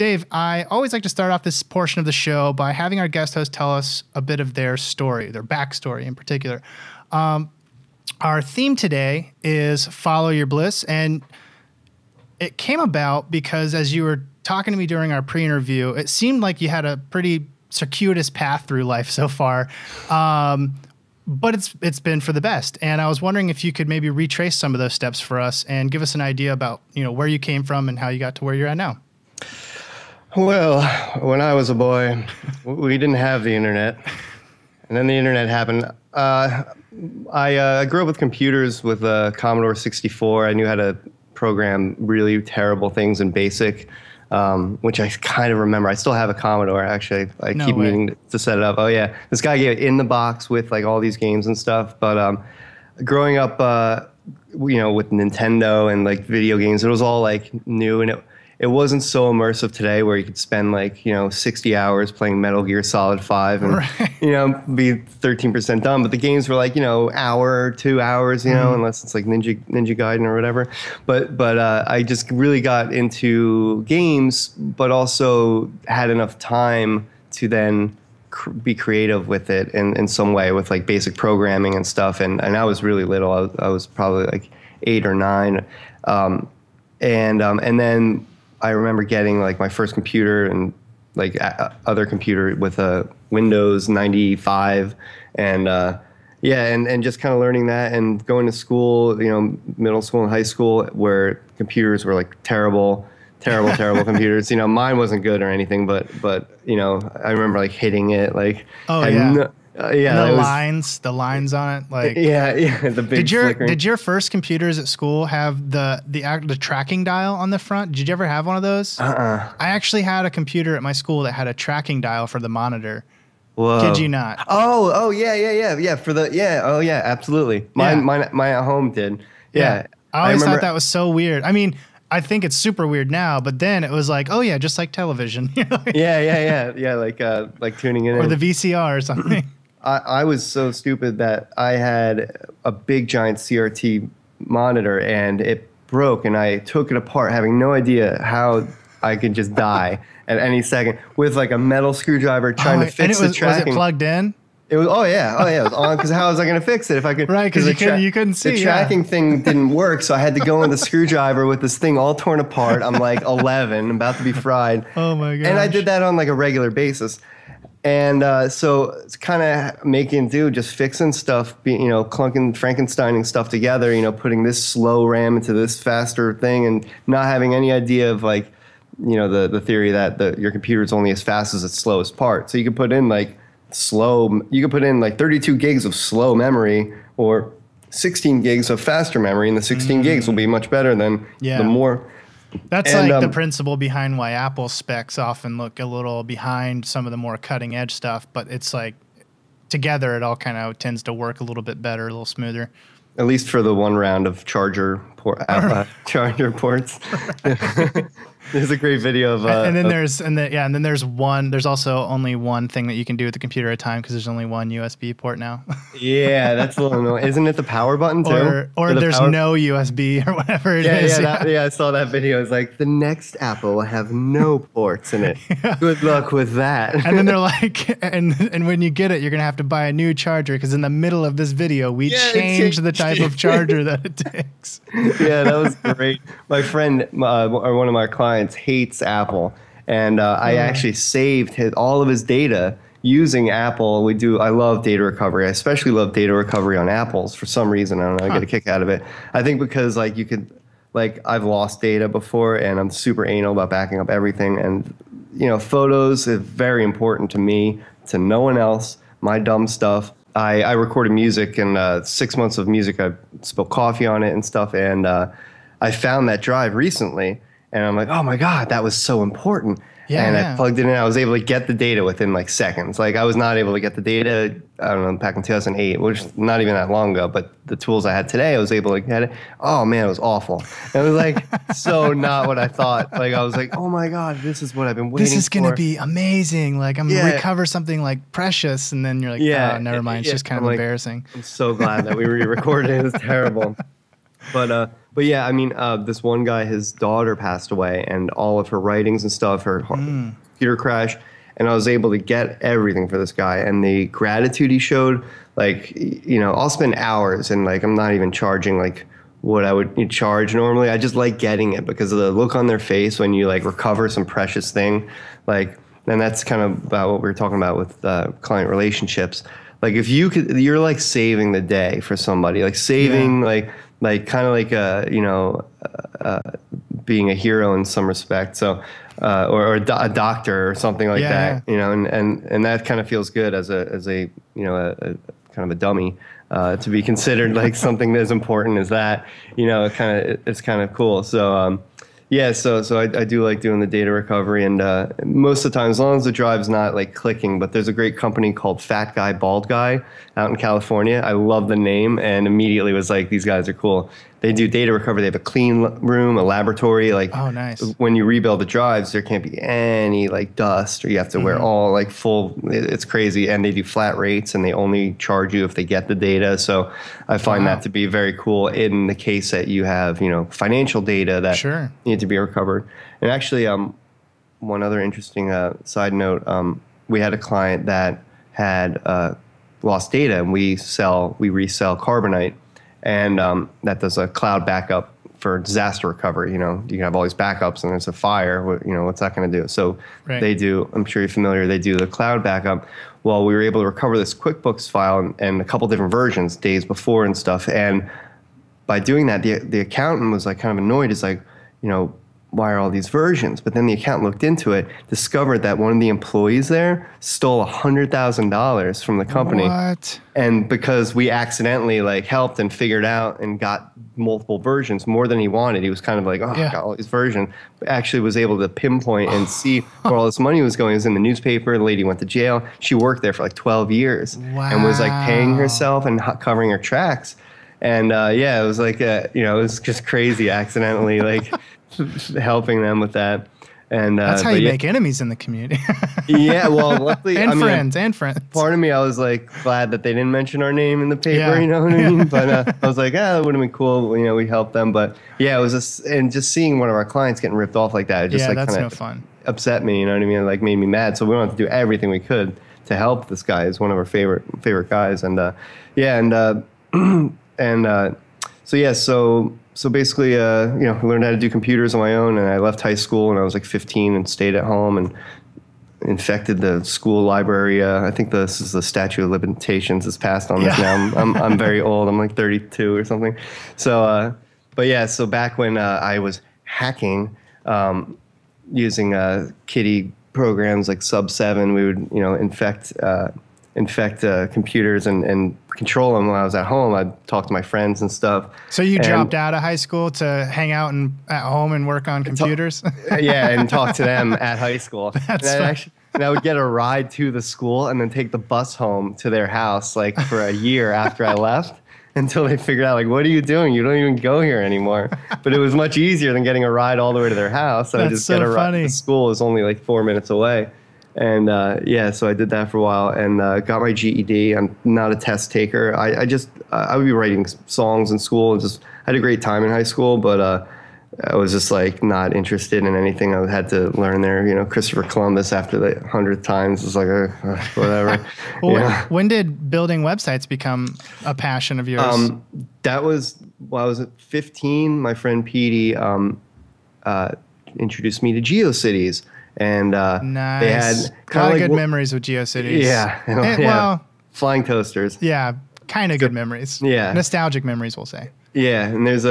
Dave, I always like to start off this portion of the show by having our guest host tell us a bit of their story, their backstory in particular. Our theme today is Follow Your Bliss, and it came about because as you were talking to me during our pre-interview, it seemed like you had a pretty circuitous path through life so far, but it's been for the best. And I was wondering if you could maybe retrace some of those steps for us and give us an idea about, where you came from and how you got to where you're at now. Well, when I was a boy, we didn't have the internet, and then the internet happened. I grew up with computers with a Commodore 64. I knew how to program really terrible things in BASIC, which I kind of remember. I still have a Commodore, actually. I keep meaning to set it up. Oh, yeah. This guy gave it in the box with like all these games and stuff. But growing up, with Nintendo and like video games, it was all like new, and it wasn't so immersive today where you could spend like, 60 hours playing Metal Gear Solid 5 and, be 13% done. But the games were like, hour, 2 hours, unless it's like Ninja Gaiden or whatever. But I just really got into games, but also had enough time to then be creative with it in some way with like basic programming and stuff. And I was really little. I was probably like 8 or 9. And then I remember getting like my first computer and like other computer with a Windows 95 and just kind of learning that and going to school, middle school and high school where computers were like terrible computers. Mine wasn't good or anything, but I remember like hitting it like the lines on it, like the big flickering. Did your first computers at school have the tracking dial on the front? Did you ever have one of those? I actually had a computer at my school that had a tracking dial for the monitor. Whoa. Kid you not? Oh yeah for the absolutely. My at home did. Yeah. I always thought that was so weird. I mean, I think it's super weird now, but then it was like, oh yeah, just like television. Like tuning in or the VCR or something. I was so stupid that I had a big giant CRT monitor and it broke, and I took it apart having no idea how I could just die at any second with like a metal screwdriver trying to fix the tracking. Was it plugged in? It was it was on, because how was I going to fix it if I could? Right, because you couldn't see. The tracking thing didn't work, so I had to go in the screwdriver with this thing all torn apart. I'm like 11, about to be fried. Oh my god! And I did that on like a regular basis. And so it's kind of making do, just fixing stuff, clunking, Frankensteining stuff together, putting this slow RAM into this faster thing and not having any idea of like, the theory that your computer is only as fast as its slowest part. So you can put in like 32 gigs of slow memory or 16 gigs of faster memory, and the 16 gigs will be much better than the more. That's like the principle behind why Apple specs often look a little behind some of the more cutting edge stuff, but it's like together it all kind of tends to work a little bit better, a little smoother. At least for the one round of charger ports. There's a great video of there's also only one thing that you can do with the computer at a time because there's only one USB port now. Yeah, that's a little annoying. Isn't it the power button too? Or there's no USB or whatever it is. I saw that video. It's like the next Apple will have no ports in it. Yeah. Good luck with that. And then they're like, and when you get it, you're gonna have to buy a new charger because in the middle of this video we change the type of charger that it takes. Yeah, that was great. My friend, or one of my clients, hates Apple, and I actually saved all of his data using Apple. I love data recovery. I especially love data recovery on Apples for some reason. I don't know. I get a kick out of it. I think because like you could, like I've lost data before, and I'm super anal about backing up everything. And photos is very important to me, to no one else. My dumb stuff. I recorded music, and 6 months of music. I spilled coffee on it and stuff, and I found that drive recently. And I'm like, oh my God, that was so important. I plugged it in. I was able to get the data within like seconds. Like I was not able to get the data, I don't know, back in 2008, which is not even that long ago. But the tools I had today, I was able to get it. Oh man, it was awful. It was like so not what I thought. Like I was like, oh my God, this is what I've been waiting for. This is going to be amazing. Like I'm going to recover something like precious. And then you're like, oh, never mind. It's just kind of embarrassing. I'm so glad that we re-recorded it. It was terrible. But But yeah, I mean, this one guy, his daughter passed away, and all of her writings and stuff, her computer crashed, and I was able to get everything for this guy. And the gratitude he showed, like, you know, I'll spend hours, and like, I'm not even charging like what I would charge normally. I just like getting it because of the look on their face when you like recover some precious thing, like. And that's kind of about what we were talking about with client relationships. Like if you could, you're like saving the day for somebody, like saving, like kind of like being a hero in some respect. So, or a doctor or something like that, you know, and that kind of feels good as a you know, a kind of a dummy, to be considered like something as important as that, you know, it's kind of cool. So, yeah, so I do like doing the data recovery, and most of the time, as long as the drive's not like clicking, but there's a great company called Fat Guy, Bald Guy out in California. I love the name and immediately was like, these guys are cool. They do data recovery. They have a clean room, a laboratory. Like, oh, nice. When you rebuild the drives, there can't be any like dust, or you have to wear all like full. It's crazy, and they do flat rates, and they only charge you if they get the data. So I find that to be very cool in the case that you have, you know, financial data that need to be recovered. And actually, one other interesting side note, we had a client that had lost data, and we resell Carbonite. And that does a cloud backup for disaster recovery. You know, you can have all these backups and there's a fire. You know, what's that going to do? So they do, I'm sure you're familiar, they do the cloud backup. Well, we were able to recover this QuickBooks file and a couple different versions days before and stuff. And by doing that, the accountant was like kind of annoyed. He's like, you know, why are all these versions? But then the accountant looked into it, discovered that one of the employees there stole $100,000 from the company. What? And because we accidentally like helped and figured out and got multiple versions, more than he wanted, he was kind of like, oh, I got all these versions. But actually was able to pinpoint and see where all this money was going. It was in the newspaper. The lady went to jail. She worked there for like 12 years and was like paying herself and covering her tracks. And yeah, it was like, you know, it was just crazy accidentally like helping them with that. And that's how you make enemies in the community. Yeah, well, luckily, and friends. Part of me, I was like glad that they didn't mention our name in the paper. You know what I mean? But I was like, that would have been cool. You know, we helped them. But yeah, it was just seeing one of our clients getting ripped off like that. It just like that's no fun. Upset me. You know what I mean? It like made me mad. So we wanted to do everything we could to help this guy. He's one of our favorite guys. And So basically, you know, I learned how to do computers on my own, and I left high school, and I was like 15 and stayed at home and infected the school library. I think this is the statute of limitations is passed on this now. I'm very old. I'm like 32 or something. So, but yeah, so back when I was hacking using kiddie programs like Sub 7, we would, you know, infect computers and control them when I was at home. I'd talk to my friends and stuff. So you dropped out of high school to hang out at home and work on computers? Yeah, and talk to them at high school. That's and I would get a ride to the school and then take the bus home to their house like for a year after I left until they figured out like, what are you doing? You don't even go here anymore. But it was much easier than getting a ride all the way to their house. So I just get a ride. The school is only like 4 minutes away. And yeah, so I did that for a while and got my GED. I'm not a test taker. I would be writing songs in school and just I had a great time in high school, but I was just like not interested in anything. I had to learn there, you know, Christopher Columbus after the 100th times. It's like, whatever. Well, when did building websites become a passion of yours? That was, I was at 15. My friend Petey introduced me to GeoCities. And nice. They had kind of like good memories with GeoCities. Yeah. Well, flying toasters. Yeah. Kind of good memories. Yeah. Nostalgic memories, we'll say. Yeah. And there's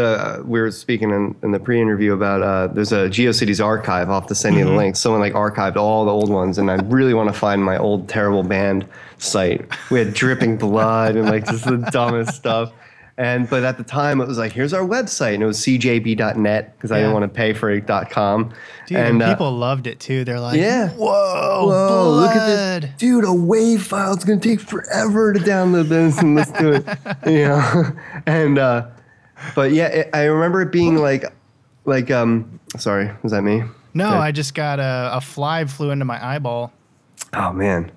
we were speaking in the pre-interview about, there's a GeoCities archive. I'll have to send you the link. Someone like archived all the old ones. And I really want to find my old terrible band site. We had dripping blood and like just the dumbest stuff. But at the time it was like, here's our website, and it was cjb.net because I didn't want to pay for .com. Dude, and people loved it too. They're like, whoa, look at this, dude! A WAV file. It's gonna take forever to download this, and let's do it, you know. And but yeah, I remember it being like, sorry, was that me? No, I just got a fly flew into my eyeball. Oh man.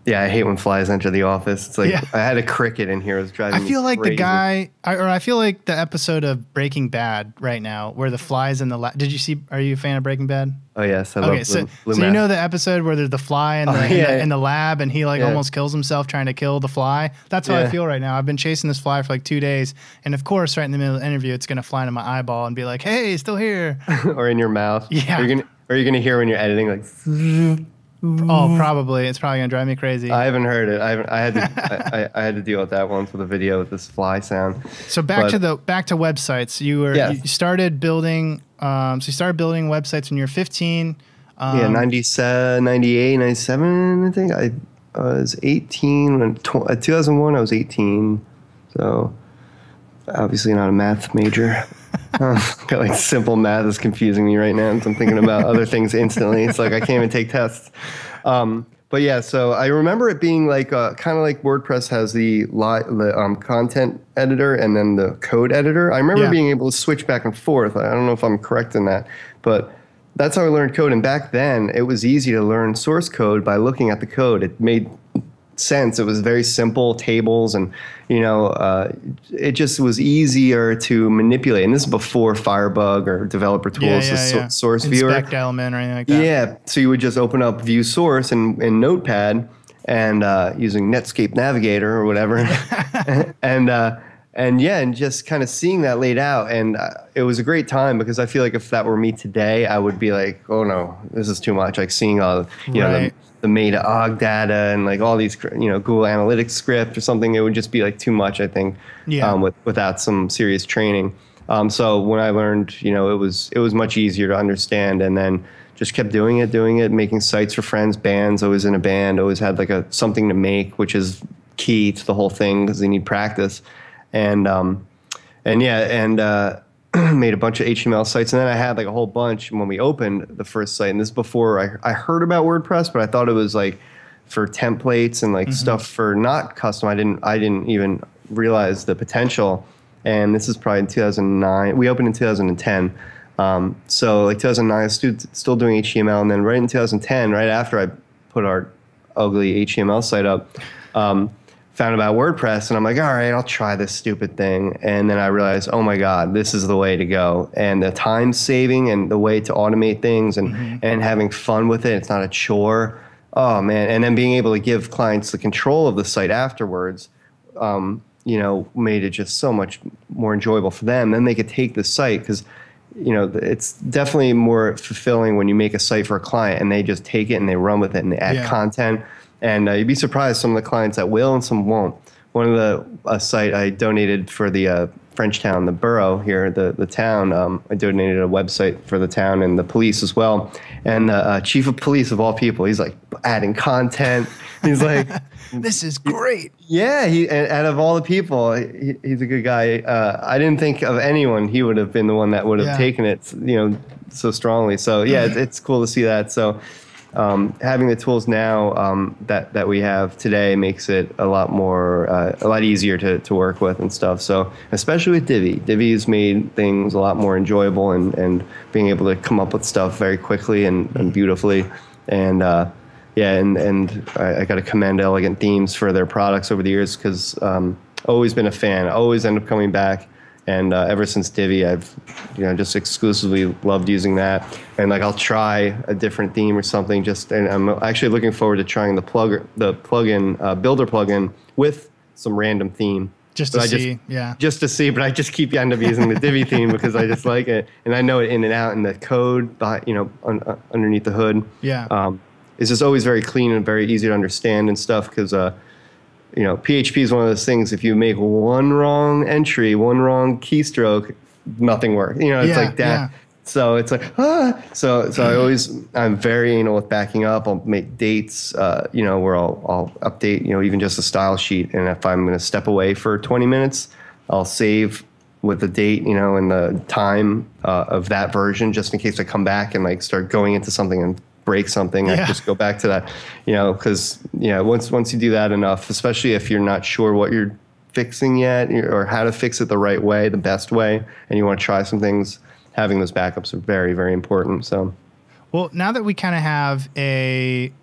Yeah, I hate when flies enter the office. It's like Yeah. I had a cricket in here. It was driving me I feel like crazy. the guy, or I feel like the episode of Breaking Bad right now, where the flies in the lab. Did you see? Are you a fan of Breaking Bad? Oh yes, I love blue so math. you know the episode where there's the fly in the lab, and he like Yeah. almost kills himself trying to kill the fly. That's how I Yeah. feel right now. I've been chasing this fly for like 2 days, and of course, right in the middle of the interview, it's gonna fly into my eyeball and be like, "Hey, still here." or in your mouth. Yeah. Are you gonna hear when you're editing like? Oh, probably. It's probably gonna drive me crazy. I haven't heard it. I had to. I had to deal with that once with a video with this fly sound. So back to websites. You started building. So you started building websites when you were 15. 97, 98, 97, I think. I was 18 when 2001. I was 18. So obviously not a math major. Got like simple math is confusing me right now. I'm thinking about other things instantly. It's like I can't even take tests. But yeah, so I remember it being like kind of like WordPress has the content editor and then the code editor. I remember being able to switch back and forth. I don't know if I'm correct in that, but that's how I learned code. And back then, it was easy to learn source code by looking at the code. It made sense. It was very simple tables, and it just was easier to manipulate. And this is before Firebug or developer tools, source viewer, Inspect element or anything like that. Yeah, so you would just open up View Source in Notepad and using Netscape Navigator or whatever, and just kind of seeing that laid out. And it was a great time because I feel like if that were me today, I would be like, oh no, this is too much. Like seeing all the meta og data and like all these Google Analytics script or something, it would just be like too much, I think, without some serious training. So when I learned, it was much easier to understand, and then just kept doing it, making sites for friends, bands. Always in a band, always had like something to make, which is key to the whole thing because they need practice. And made a bunch of HTML sites, and then I had like a whole bunch when we opened the first site. And this is before I heard about WordPress, but I thought it was like for templates and like stuff for not custom. I didn't even realize the potential. And this is probably in 2009. We opened in 2010. So like 2009, I was still doing HTML, and then right in 2010, right after I put our ugly HTML site up, found about WordPress, and I'm like, all right, I'll try this stupid thing. And then I realized, oh my God, this is the way to go. And the time saving and the way to automate things and having fun with it. It's not a chore. Oh man. And then being able to give clients the control of the site afterwards, made it just so much more enjoyable for them. Then they could take the site because, it's definitely more fulfilling when you make a site for a client and they just take it and they run with it and they add content. And you'd be surprised some of the clients that will and some won't. One of a site I donated for the Frenchtown, the borough here, the town. I donated a website for the town and the police as well. And the chief of police of all people, he's like adding content. He's like, this is great. Yeah, and out of all the people, he's a good guy. I didn't think of anyone. He would have been the one that would have taken it, so strongly. So yeah, it's cool to see that. So. Having the tools now that we have today makes it a lot easier to work with and stuff. So especially with Divi. Divi's made things a lot more enjoyable and being able to come up with stuff very quickly and beautifully. And I got to commend Elegant Themes for their products over the years because always been a fan. Always end up coming back. And ever since Divi, I've just exclusively loved using that. And like I'll try a different theme or something. And I'm actually looking forward to trying the plugin builder plugin with some random theme. Just to see. But I just keep end up using the Divi theme because I just like it, and I know it in and out. And the code, underneath the hood, is just always very clean and very easy to understand and stuff because. PHP is one of those things. If you make one wrong entry, one wrong keystroke, nothing works. It's like that. Yeah. So it's like So I'm very anal with backing up. I'll make dates, where I'll update, even just a style sheet. And if I'm going to step away for 20 minutes, I'll save with the date, and the time of that version, just in case I come back and like start going into something and break something. I just go back to that, because once you do that enough, especially if you're not sure what you're fixing yet or how to fix it the right way, the best way, and you want to try some things, having those backups are very, very important. So, well, now that we kind of have a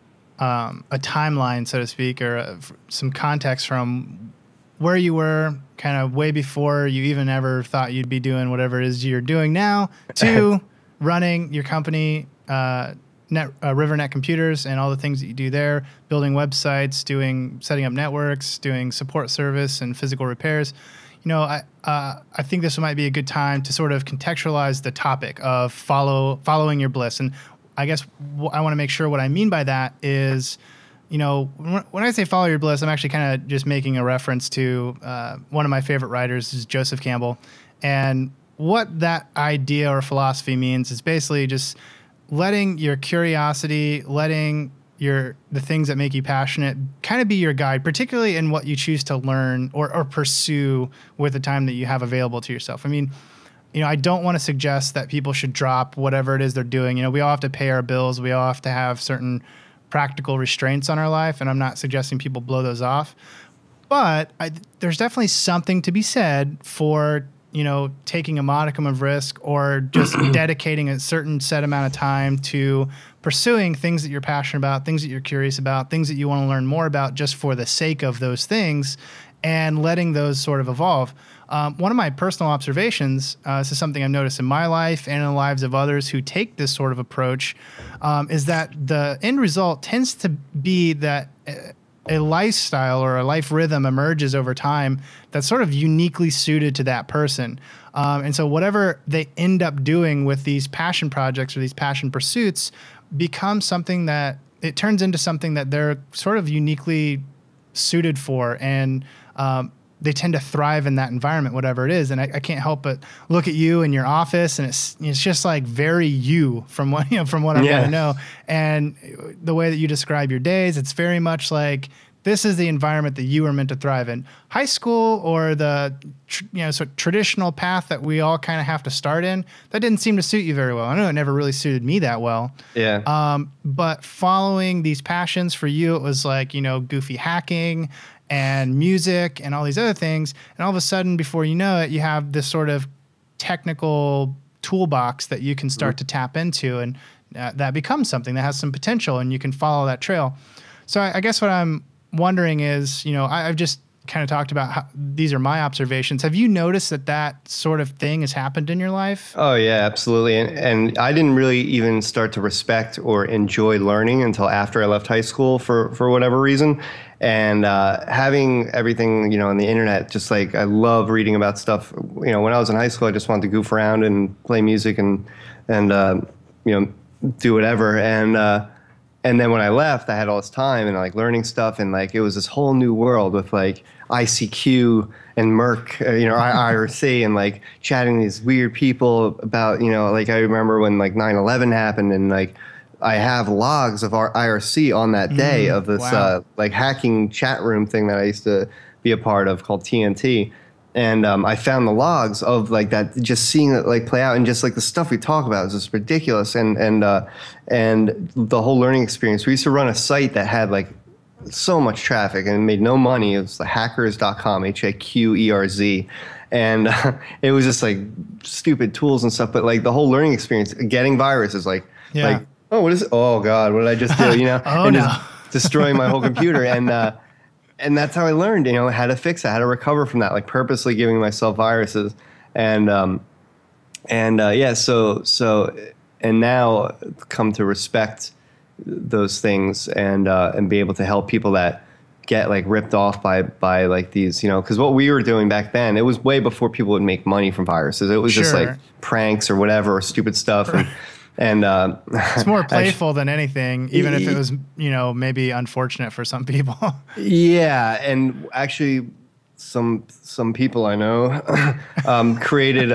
a timeline, so to speak, or some context from where you were kind of way before you even ever thought you'd be doing whatever it is you're doing now, to running your company, RiverNet Computers, and all the things that you do there, building websites, setting up networks, doing support service and physical repairs. I think this might be a good time to sort of contextualize the topic of following your bliss. And I guess I want to make sure what I mean by that is, when I say follow your bliss, I'm actually kind of just making a reference to one of my favorite writers is Joseph Campbell. And what that idea or philosophy means is basically just letting your curiosity, letting the things that make you passionate kind of be your guide, particularly in what you choose to learn or pursue with the time that you have available to yourself. I mean, I don't want to suggest that people should drop whatever it is they're doing. We all have to pay our bills. We all have to have certain practical restraints on our life, and I'm not suggesting people blow those off. But there's definitely something to be said for taking a modicum of risk or just dedicating a certain set amount of time to pursuing things that you're passionate about, things that you're curious about, things that you want to learn more about just for the sake of those things, and letting those sort of evolve. One of my personal observations, this is something I've noticed in my life and in the lives of others who take this sort of approach, is that the end result tends to be that a lifestyle or a life rhythm emerges over time that's sort of uniquely suited to that person. And so whatever they end up doing with these passion projects or these passion pursuits becomes something that it turns into something that they're sort of uniquely suited for. And they tend to thrive in that environment, whatever it is. And I can't help but look at you in your office, and it's just like very you from what I've got to know. And the way that you describe your days, it's very much like this is the environment that you were meant to thrive in. High school or the traditional path that we all kind of have to start in, that didn't seem to suit you very well. I know it never really suited me that well. Yeah. But following these passions for you, it was like, goofy hacking and music and all these other things. And all of a sudden, before you know it, you have this sort of technical toolbox that you can start to tap into, and that becomes something that has some potential, and you can follow that trail. So I guess what I'm wondering is, I've just kind of talked about how these are my observations. Have you noticed that sort of thing has happened in your life? Oh, yeah, absolutely. And I didn't really even start to respect or enjoy learning until after I left high school for whatever reason. And having everything, on the internet, just like I love reading about stuff. When I was in high school, I just wanted to goof around and play music and do whatever. And then when I left, I had all this time and like learning stuff, and like it was this whole new world with like ICQ and Merck, IRC, and like chatting to these weird people about, like I remember when like 9/11 happened, and like I have logs of our IRC on that day of this like hacking chat room thing that I used to be a part of called TNT. And I found the logs of like that, just seeing it like play out, and just like the stuff we talk about is just ridiculous. And the whole learning experience. We used to run a site that had like so much traffic and made no money. It was the hackers.com, HAQERZ. And it was just like stupid tools and stuff. But like the whole learning experience, getting viruses, like, oh, what is it? Oh God, what did I just do? Just destroying my whole computer. And that's how I learned, how to fix it, how to recover from that, like purposely giving myself viruses. And now come to respect those things and be able to help people that get like ripped off by like these, because what we were doing back then, it was way before people would make money from viruses. It was just like pranks or whatever, or stupid stuff. And it's more playful than anything, even if it was, maybe unfortunate for some people. Yeah. And actually some people I know created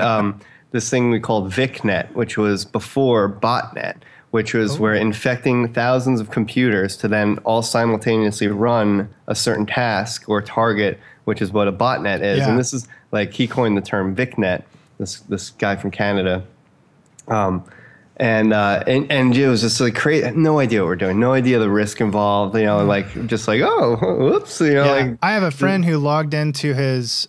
this thing we called VicNet, which was before botnet, which was where infecting thousands of computers to then all simultaneously run a certain task or target, which is what a botnet is. Yeah. And this is like, he coined the term VicNet, this guy from Canada. And it was just like crazy. No idea what we're doing. No idea the risk involved. Like just like, oh, whoops. Like I have a friend who logged into his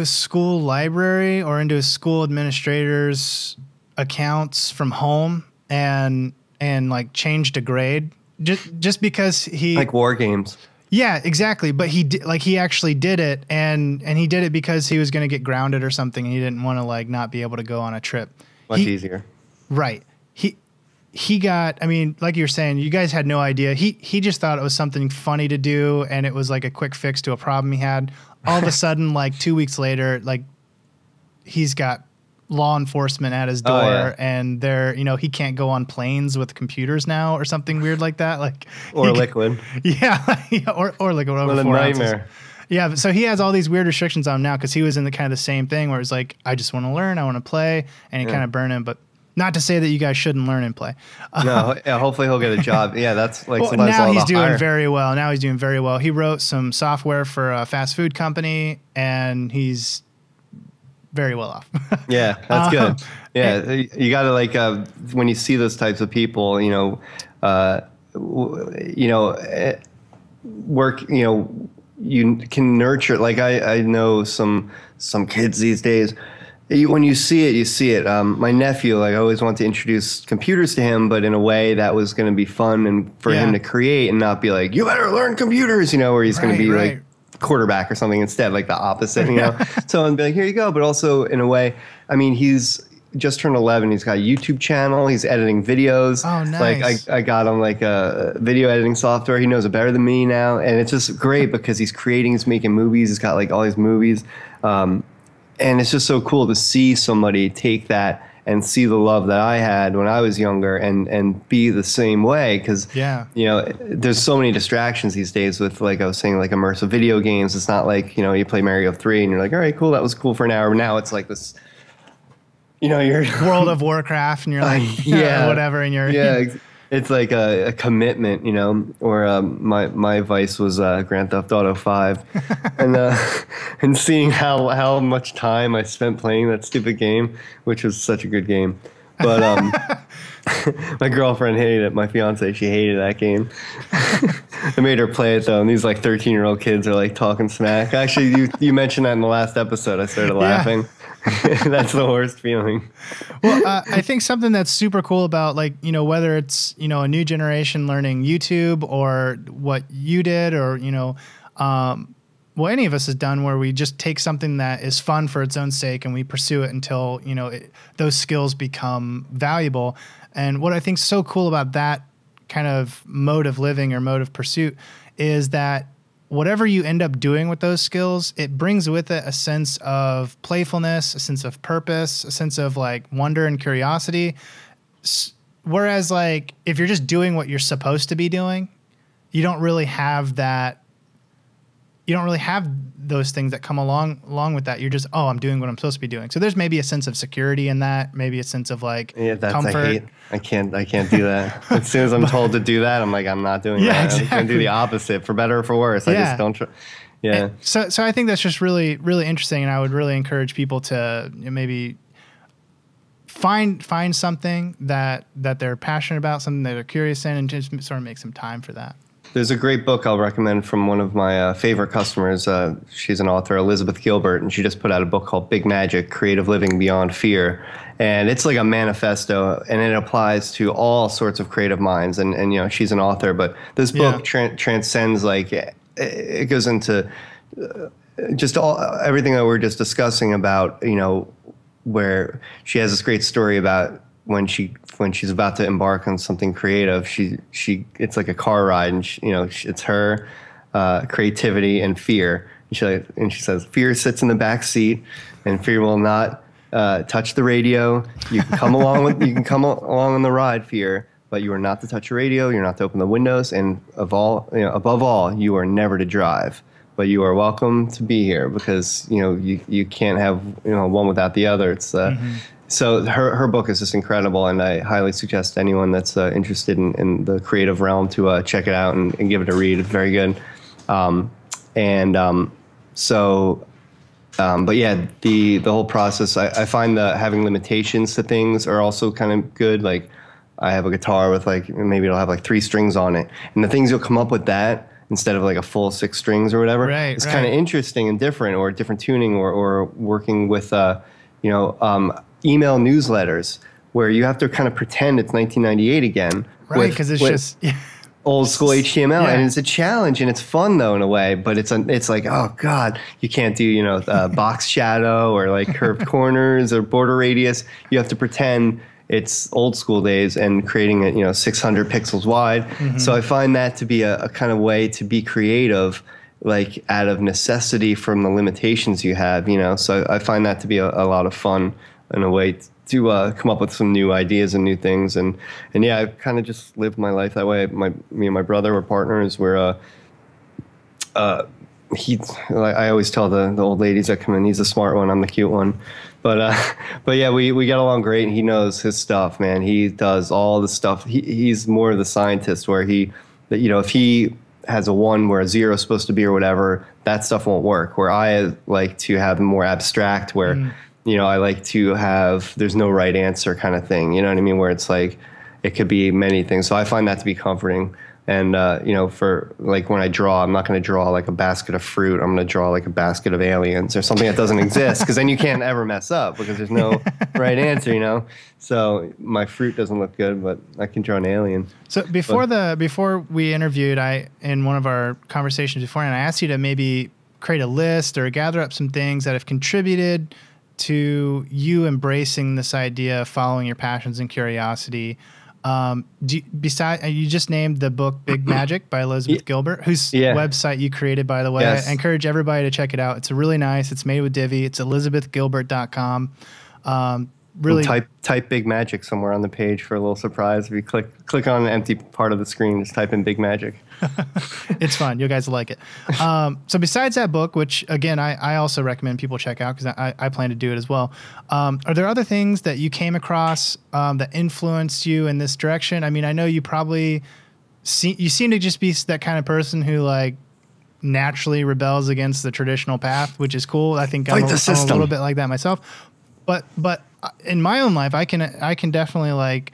school library or into his school administrator's accounts from home, and and like changed a grade just because he like war games. Yeah, exactly. But he actually did it, and he did it because he was going to get grounded or something, and he didn't want to like not be able to go on a trip. Much easier. Right. He got, I mean, like you were saying, you guys had no idea. He just thought it was something funny to do, and it was like a quick fix to a problem he had. All of a sudden, like 2 weeks later, like he's got law enforcement at his door, and they're, he can't go on planes with computers now or something weird like that. Like or liquid. Yeah. or liquid over what a 4 nightmare. ounces. Yeah. So he has all these weird restrictions on him now because he was in the kind of the same thing where it's like, I just want to learn, I want to play, and it kind of burned him. But not to say that you guys shouldn't learn and play. No, hopefully he'll get a job. Yeah, that's like well, sometimes now he's doing very well. Now he's doing very well. He wrote some software for a fast food company, and he's very well off. Yeah, that's good. Yeah, you got to like when you see those types of people, work. You can nurture. Like I know some kids these days. When you see it, you see it. My nephew, like I always want to introduce computers to him, but in a way that was going to be fun and for him to create and not be like, you better learn computers, where he's going to be like quarterback or something instead, like the opposite, So I'd be like, here you go. But also in a way, I mean, he's just turned 11. He's got a YouTube channel. He's editing videos. Oh, nice. Like I got him like a video editing software. He knows it better than me now. And it's just great because he's making movies. He's got like all these movies. And it's just so cool to see somebody take that and see the love that I had when I was younger and be the same way. Because, there's so many distractions these days with, like I was saying, like immersive video games. It's not like, you play Mario 3 and you're like, all right, cool, that was cool for an hour. But now it's like this, you're World of Warcraft and you're like, whatever. And you're, it's like a commitment, or my vice was Grand Theft Auto 5. And seeing how much time I spent playing that stupid game, which was such a good game. But my girlfriend hated it. My fiance, she hated that game. I made her play it, though, and these like 13-year-old kids are like talking smack. Actually, you mentioned that in the last episode. I started laughing. That's the worst feeling. Well, I think something that's super cool about like, whether it's, a new generation learning YouTube or what you did or, what any of us has done where we just take something that is fun for its own sake and we pursue it until, those skills become valuable. And what I think is so cool about that kind of mode of living or mode of pursuit is that whatever you end up doing with those skills, it brings with it a sense of playfulness, a sense of purpose, a sense of like wonder and curiosity. Whereas like if you're just doing what you're supposed to be doing, you don't really have that. You don't really have those things that come along with that. You're just, I'm doing what I'm supposed to be doing. So there's maybe a sense of security in that, maybe a sense of like comfort. I can't do that. As soon as I'm told to do that, I'm like, I'm not doing that. Exactly. I'm going to do the opposite for better or for worse. I just don't try. Yeah. And so I think that's just really, really interesting. And I would really encourage people to maybe find something that they're passionate about, something that they're curious in, and just sort of make some time for that. There's a great book I'll recommend from one of my favorite customers. She's an author, Elizabeth Gilbert, and she just put out a book called Big Magic, Creative Living Beyond Fear. And it's like a manifesto, and it applies to all sorts of creative minds. And she's an author, but this book transcends, like, it goes into just everything that we're just discussing about, where she has this great story about when she's about to embark on something creative, it's like a car ride, and it's her creativity and fear. And she says, fear sits in the back seat, and fear will not touch the radio. You can come along on the ride, fear, but you are not to touch your radio. You're not to open the windows, and above all, you are never to drive. But you are welcome to be here because you can't have one without the other. It's So her book is just incredible, and I highly suggest anyone that's interested in the creative realm to check it out and give it a read. It's very good. But yeah, the whole process, I find that having limitations to things are also kind of good. Like I have a guitar with like, maybe it'll have like 3 strings on it, and the things you'll come up with that instead of like a full 6 strings or whatever. It's kind of interesting and different, or different tuning, or working with email newsletters. where you have to kind of pretend it's 1998 again. Right, because it's just old school HTML, yeah. and it's a challenge, and it's fun though in a way. But it's like, oh god, you can't do box shadow or like curved corners or border radius. You have to pretend it's old school days and creating it 600 pixels wide. Mm-hmm. So I find that to be a kind of way to be creative, like out of necessity from the limitations you have. So I find that to be a lot of fun in a way to come up with some new ideas and new things. And yeah, I've kind of just lived my life that way. Me and my brother were partners. I always tell the old ladies that come in, he's the smart one, I'm the cute one. But yeah, we get along great, and he knows his stuff, man. He does all the stuff. He's more of the scientist, where if he has a 1 where a 0 is supposed to be or whatever, that stuff won't work. Where I like to have more abstract, where I like to have there's no right answer kind of thing. You know what I mean? Where it's like it could be many things. So I find that to be comforting. And for like when I draw, I'm not going to draw like a basket of fruit. I'm going to draw like a basket of aliens or something that doesn't exist, because then you can't ever mess up because there's no right answer. So my fruit doesn't look good, but I can draw an alien. So before we interviewed, in one of our conversations beforehand, I asked you to maybe create a list or gather up some things that have contributed to you embracing this idea of following your passions and curiosity. You just named the book Big Magic by Elizabeth Gilbert, whose website you created, by the way. Yes. I encourage everybody to check it out. It's really nice. It's made with Divi. It's elizabethgilbert.com. Really type Big Magic somewhere on the page for a little surprise. If you click on an empty part of the screen, just type in Big Magic. It's fun. You guys will like it. So besides that book, which again, I also recommend people check out because I plan to do it as well. Are there other things that you came across that influenced you in this direction? I mean, I know you probably you seem to just be that kind of person who like naturally rebels against the traditional path, which is cool. I think I'm a little bit like that myself. But in my own life, I can definitely like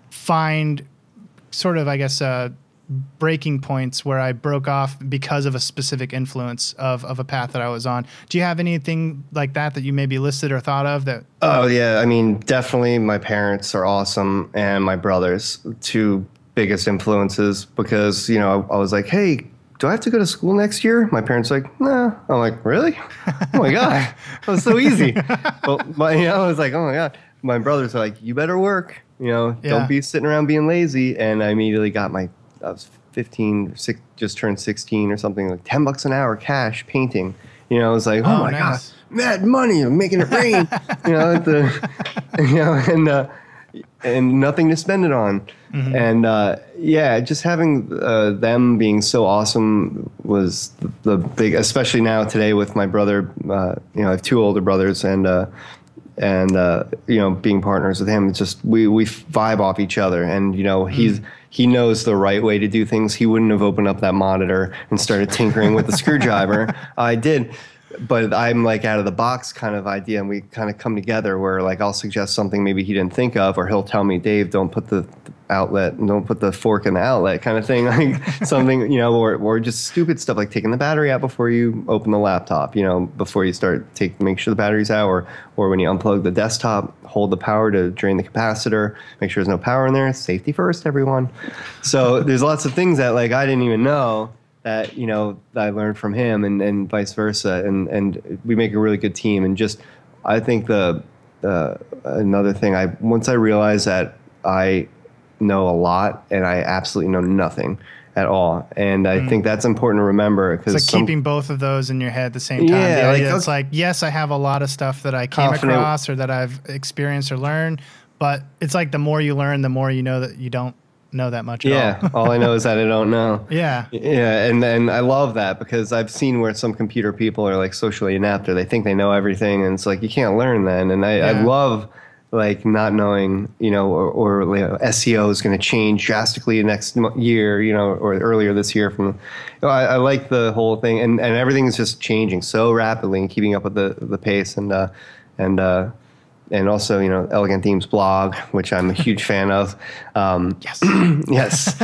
find sort of, I guess, breaking points where I broke off because of a specific influence of a path that I was on. Do you have anything like that you maybe listed or thought of that? Oh yeah. I mean, definitely my parents are awesome, and my brothers, 2 biggest influences, because, I was like, hey, do I have to go to school next year? My parents are like, nah. I'm like, really? Oh my God. That was so easy. But I was like, oh my God. My brothers are like, you better work, don't be sitting around being lazy. And I immediately got I was 15, just turned 16 or something, like $10 an hour cash painting. I was like, oh my God, mad money, I'm making it rain, and nothing to spend it on. Mm-hmm. And just having them being so awesome was the big, especially now today with my brother. I have 2 older brothers, and being partners with him, it's just we vibe off each other, and he knows the right way to do things. He wouldn't have opened up that monitor and started tinkering with the screwdriver. I did. But I'm like out of the box kind of idea, and we kind of come together where like I'll suggest something maybe he didn't think of, or he'll tell me, Dave, don't put the outlet, don't put the fork in the outlet kind of thing, like something, or just stupid stuff like taking the battery out before you open the laptop, before you start make sure the battery's out, or when you unplug the desktop, hold the power to drain the capacitor, make sure there's no power in there. Safety first, everyone. So there's lots of things that like I didn't even know that that I learned from him, and vice versa, and we make a really good team. And just I think another thing, once I realized that I know a lot and I absolutely know nothing at all, and I think that's important to remember, because it's like keeping both of those in your head at the same time. It's like, yes, I have a lot of stuff that I came across or that I've experienced or learned, but it's like the more you learn, the more you know that you don't know that much at all. All I know is that I don't know. Yeah, and I love that, because I've seen where some computer people are like socially inept, or they think they know everything, and it's like you can't learn then. And I love like not knowing, or SEO is going to change drastically next year, or earlier this year. I like the whole thing, and everything is just changing so rapidly and keeping up with the pace, and also, Elegant Themes blog, which I'm a huge fan of. Yes. Yes.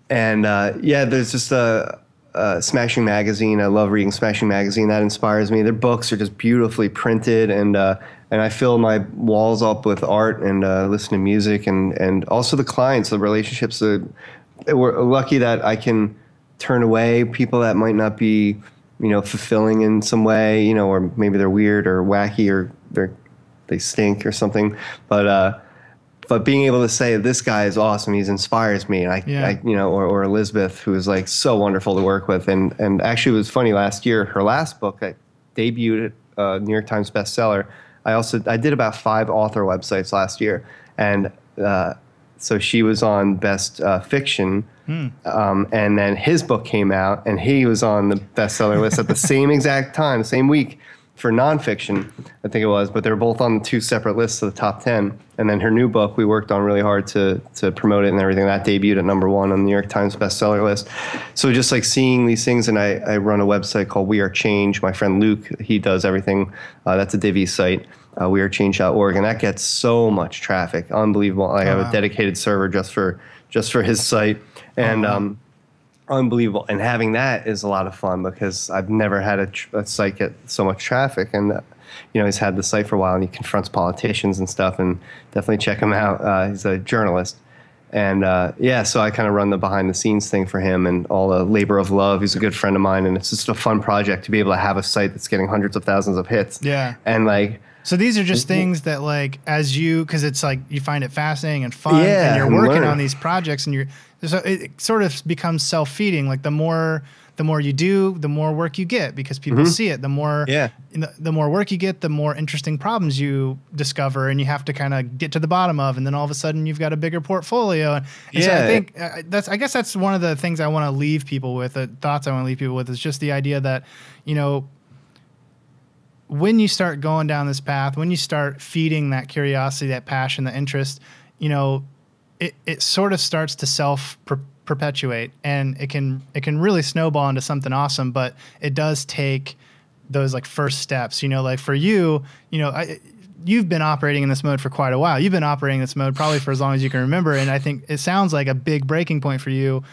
There's just Smashing Magazine. I love reading Smashing Magazine. That inspires me. Their books are just beautifully printed, and I fill my walls up with art and listen to music, and also the clients, the relationships. We're lucky that I can turn away people that might not be, fulfilling in some way, or maybe they're weird or wacky or they stink or something, but being able to say this guy is awesome, he inspires me, and or Elizabeth, who is like so wonderful to work with, and actually it was funny, last year her last book that debuted at New York Times bestseller. I did about 5 author websites last year, and so she was on best fiction, and then his book came out, and he was on the bestseller list at the same exact time, same week, for nonfiction, I think it was, but they were both on 2 separate lists of the top 10. And then her new book, we worked on really hard to promote it and everything. That debuted at number 1 on the New York Times bestseller list. So just like seeing these things, and I run a website called We Are Change. My friend Luke, he does everything. That's a Divi site, wearechange.org, and that gets so much traffic, unbelievable. I have a dedicated server just for his site, and unbelievable. And having that is a lot of fun because I've never had a site get so much traffic. And he's had the site for a while, and he confronts politicians and stuff, and definitely check him out. He's a journalist. And so I kind of run the behind the scenes thing for him and all the labor of love. He's a good friend of mine, and it's just a fun project to be able to have a site that's getting hundreds of thousands of hits. Yeah. And so these are just things that because it's like you find it fascinating and fun, and you're working on these projects, and so it sort of becomes self-feeding. Like the more you do, the more work you get because people see it. The more work you get, the more interesting problems you discover, and you have to kind of get to the bottom of, and then all of a sudden you've got a bigger portfolio. And so I think that's one of the things I want to leave people with. Thoughts I want to leave people with is just the idea that when you start going down this path, when you start feeding that curiosity, that passion, that interest, it sort of starts to self-perpetuate, and it can really snowball into something awesome, but it does take those like first steps, like for you, you've been operating in this mode for quite a while. You've been operating in this mode probably for as long as you can remember. And I think it sounds like a big breaking point for you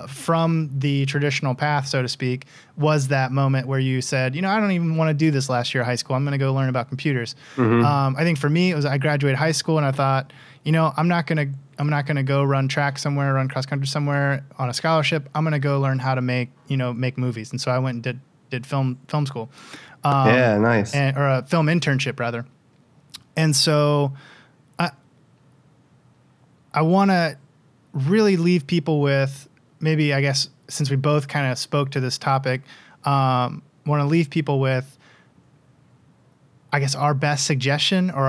from the traditional path, so to speak, was that moment where you said, I don't even want to do this last year of high school. I'm going to go learn about computers. I think for me, it was I graduated high school and I thought, I'm not going to go run track somewhere, run cross country somewhere on a scholarship. I'm going to go learn how to make movies. And so I went and did film school. Nice. Or a film internship rather. And so I want to really leave people with, maybe, I guess, since we both kind of spoke to this topic, want to leave people with, I guess, our best suggestion or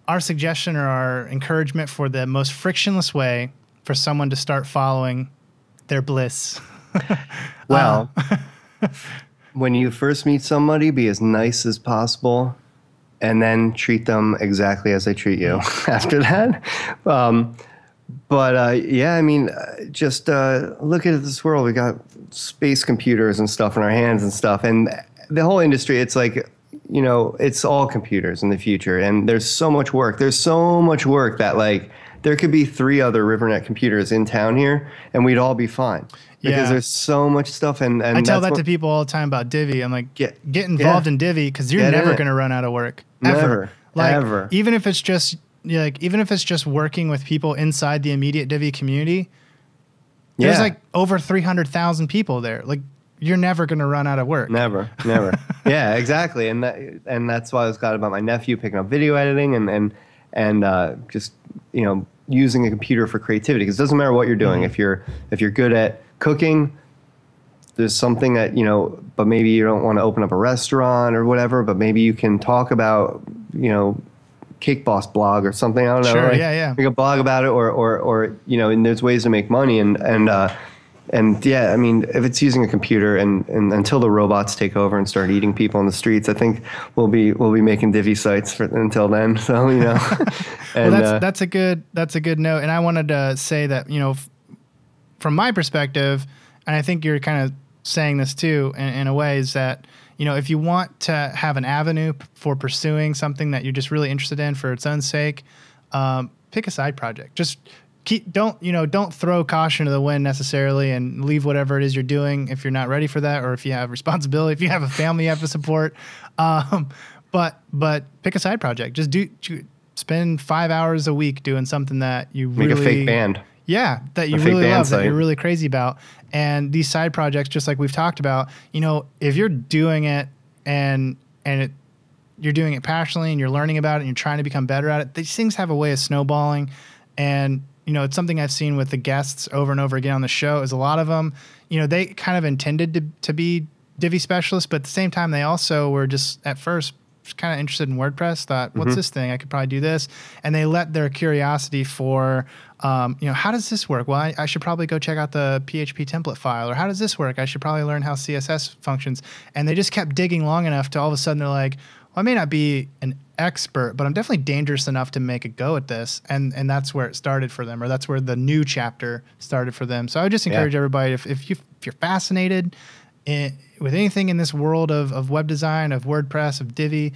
our suggestion or our encouragement for the most frictionless way for someone to start following their bliss. Well, when you first meet somebody, be as nice as possible, and then treat them exactly as they treat you after that. Just look at this world. We got space computers and stuff in our hands and stuff. And the whole industry, it's like, it's all computers in the future. And there's so much work. There's so much work that there could be 3 other RiverNet computers in town here and we'd all be fine. Because there's so much stuff. And I tell that to people all the time about Divi. I'm like, get involved in Divi because you're never going to run out of work. Ever. Ever. Even if it's just working with people inside the immediate Divi community, there's over 300,000 people there. You're never going to run out of work. Never. Yeah, exactly. And that's why I was glad about my nephew picking up video editing and just using a computer for creativity. Because it doesn't matter what you're doing. If you're good at cooking, there's something that but maybe you don't want to open up a restaurant or whatever. But maybe you can talk about Cake Boss blog or something. I don't know. Sure, yeah. Make a blog about it, or and there's ways to make money and yeah, I mean, if it's using a computer and until the robots take over and start eating people in the streets, I think we'll be making Divi sites until then. So and, well, that's a good note. And I wanted to say that from my perspective, and I think you're kind of saying this too in a way, is that if you want to have an avenue for pursuing something that you're just really interested in for its own sake, pick a side project. Just don't throw caution to the wind necessarily and leave whatever it is you're doing if you're not ready for that, or if you have responsibility, if you have a family you have to support. But pick a side project. Just spend 5 hours a week doing something that you make really a fake band. Yeah, that you really love, that you're really crazy about. And these side projects, just like we've talked about, if you're doing it and you're doing it passionately and you're learning about it and you're trying to become better at it, these things have a way of snowballing. And, it's something I've seen with the guests over and over again on the show is a lot of them, they kind of intended to be Divi specialists, but at the same time, they also were just at first kind of interested in WordPress, thought, what's this thing? I could probably do this. And they let their curiosity for, how does this work? Well, I should probably go check out the PHP template file. Or how does this work? I should probably learn how CSS functions. And they just kept digging long enough to all of a sudden they're like, well, I may not be an expert, but I'm definitely dangerous enough to make a go at this. And that's where it started for them, or that's where the new chapter started for them. So I would just encourage everybody, if you're fascinated with anything in this world of web design, of WordPress, of Divi,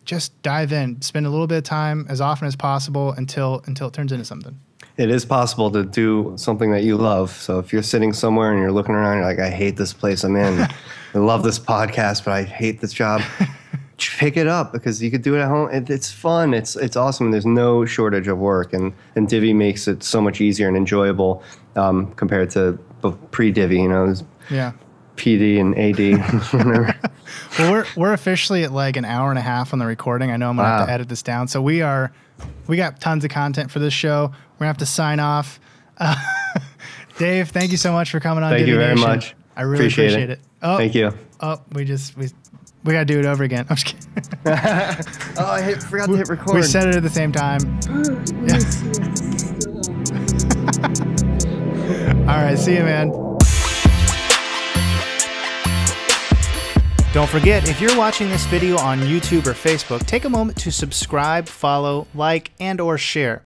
just dive in. Spend a little bit of time as often as possible until it turns into something. It is possible to do something that you love. So if you're sitting somewhere and you're looking around, you're like, I hate this place I'm in. I love this podcast, but I hate this job. Pick it up, because you could do it at home. It's fun. It's awesome. There's no shortage of work, and Divi makes it so much easier and enjoyable compared to pre-Divi. Yeah. PD and AD. Well, we're officially at like an hour and a half on the recording. I know I'm gonna have to edit this down. So we got tons of content for this show. We're gonna have to sign off. Dave, thank you so much for coming on. Thank Divi you very Nation. much. I really appreciate it. Oh, thank you. Oh, we gotta do it over again. I'm just kidding. I forgot to hit record. We said it at the same time. All right, see you, man. Don't forget, if you're watching this video on YouTube or Facebook, take a moment to subscribe, follow, like, and/or share.